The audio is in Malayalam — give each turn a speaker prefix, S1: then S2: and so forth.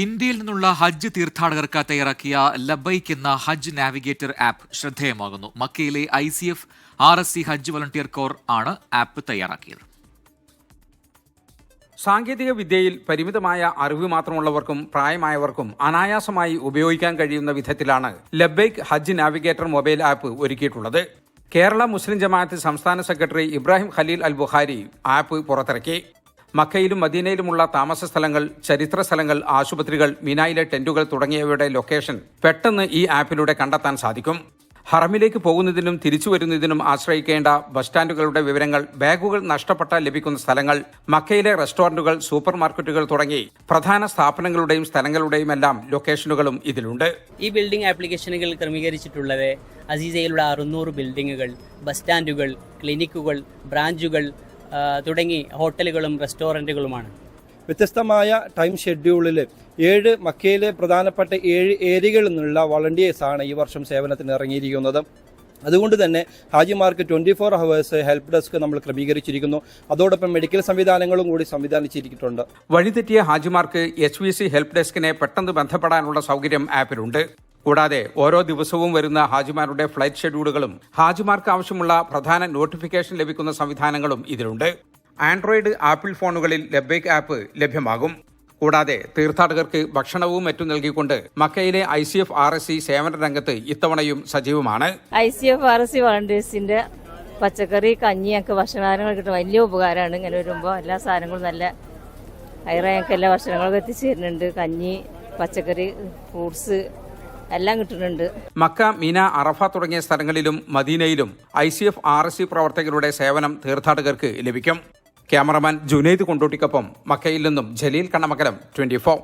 S1: ഇന്ത്യയിൽ നിന്നുള്ള ഹജ്ജ് തീർത്ഥാടകർക്ക് തയ്യാറാക്കിയ ലബൈക്ക് എന്ന ഹജ്ജ് നാവിഗേറ്റർ ആപ്പ് ശ്രദ്ധേയമാകുന്നു. മക്കയിലെ ICF RSC ഹജ്ജ് വളണ്ടിയർ കോർ ആണ് ആപ്പ് തയ്യാറാക്കിയത്.
S2: സാങ്കേതിക വിദ്യയിൽ പരിമിതമായ അറിവ് മാത്രമുള്ളവർക്കും പ്രായമായവർക്കും അനായാസമായി ഉപയോഗിക്കാൻ കഴിയുന്ന വിധത്തിലാണ് ലബൈക്ക് ഹജ്ജ് നാവിഗേറ്റർ മൊബൈൽ ആപ്പ് ഒരുക്കിയിട്ടുള്ളത്. കേരള മുസ്ലിം ജമാഅത്ത് സംസ്ഥാന സെക്രട്ടറി ഇബ്രാഹിം ഖലീൽ അൽ ബുഖാരി ആപ്പ് പുറത്തിറക്കി. മക്കയിലും മദീനയിലുമുള്ള താമസ സ്ഥലങ്ങൾ, ചരിത്ര സ്ഥലങ്ങൾ, ആശുപത്രികൾ, മിനായിലെ ടെന്റുകൾ തുടങ്ങിയവയുടെ ലൊക്കേഷൻ പെട്ടെന്ന് ഈ ആപ്പിലൂടെ കണ്ടെത്താൻ സാധിക്കും. ഹറമിലേക്ക് പോകുന്നതിനും തിരിച്ചു വരുന്നതിനും ആശ്രയിക്കേണ്ട ബസ് സ്റ്റാൻഡുകളുടെ വിവരങ്ങൾ, ബാഗുകൾ നഷ്ടപ്പെട്ടാൽ ലഭിക്കുന്ന സ്ഥലങ്ങൾ, മക്കയിലെ റെസ്റ്റോറന്റുകൾ, സൂപ്പർ മാർക്കറ്റുകൾ തുടങ്ങി പ്രധാന സ്ഥാപനങ്ങളുടെയും സ്ഥലങ്ങളുടെയും എല്ലാം ലൊക്കേഷനുകളും ഇതിലുണ്ട്.
S3: ഈ ബിൽഡിംഗ് ആപ്ലിക്കേഷനുകൾ ക്രമീകരിച്ചിട്ടുള്ളത് അസീസയിലുള്ള 600 ബിൽഡിംഗുകൾ, ബസ് സ്റ്റാൻഡുകൾ, ക്ലിനിക്കുകൾ, ബ്രാഞ്ചുകൾ തുടങ്ങി ഹോട്ടലുകളും റെസ്റ്റോറൻറ്റുകളുമാണ്.
S4: വ്യത്യസ്തമായ ടൈം ഷെഡ്യൂളിൽ 7 മക്കയിലെ പ്രധാനപ്പെട്ട 7 ഏരിയകളിൽ നിന്നുള്ള വളണ്ടിയേഴ്സാണ് ഈ വർഷം സേവനത്തിന് ഇറങ്ങിയിരിക്കുന്നത്. അതുകൊണ്ട് തന്നെ ഹാജിമാർക്ക് 24 ഹവേഴ്സ് ഹെൽപ്പ് ഡെസ്ക് നമ്മൾ ക്രമീകരിച്ചിരിക്കുന്നു. അതോടൊപ്പം മെഡിക്കൽ സംവിധാനങ്ങളും കൂടി സംവിധാനിച്ചിരിക്കുന്നുണ്ട്.
S2: വഴിതെറ്റിയ ഹാജിമാർക്ക് HVC ഹെൽപ്പ് ഡെസ്കിനെ പെട്ടെന്ന് ബന്ധപ്പെടാനുള്ള സൗകര്യം ആപ്പിലുണ്ട്. കൂടാതെ ഓരോ ദിവസവും വരുന്ന ഹാജിമാരുടെ ഫ്ലൈറ്റ് ഷെഡ്യൂളുകളും ഹാജിമാർക്ക് ആവശ്യമുള്ള പ്രധാന നോട്ടിഫിക്കേഷൻ ലഭിക്കുന്ന സംവിധാനങ്ങളും ഇതിലുണ്ട്. ആൻഡ്രോയിഡ്, ആപ്പിൾ ഫോണുകളിൽ ലബൈക്ക് ആപ്പ് ലഭ്യമാകും. കൂടാതെ തീർത്ഥാടകർക്ക് ഭക്ഷണവും മറ്റും നൽകിക്കൊണ്ട് മക്കയിലെ ICF RSC സേവന രംഗത്ത് ഇത്തവണയും സജീവമാണ്.
S5: ICF RSC വളണ്ടിയേഴ്സിന്റെ പച്ചക്കറി, കഞ്ഞിയൊക്കെ ഭക്ഷണങ്ങൾ കിട്ടും. വലിയ ഉപകാരമാണ്. ഇങ്ങനെ വരുമ്പോൾ എല്ലാ സാധനങ്ങളും നല്ല ഹൈറായൊക്കെ എല്ലാ ഭക്ഷണങ്ങളൊക്കെ എത്തിച്ചേരുന്നുണ്ട്. കഞ്ഞി, പച്ചക്കറി, ഫ്രൂട്ട്സ് എല്ലാം കിട്ടുന്നുണ്ട്.
S2: മക്ക, മിന, അറഫ തുടങ്ങിയ സ്ഥലങ്ങളിലും മദീനയിലും ICF RSC പ്രവർത്തകരുടെ സേവനം തീർത്ഥാടകർക്ക് ലഭിക്കും. ക്യാമറമാൻ ജുനൈദ് കൊണ്ടോട്ടിക്കൊപ്പം മക്കയിൽ നിന്നും ജലീൽ കണ്ണമംഗലം, 24.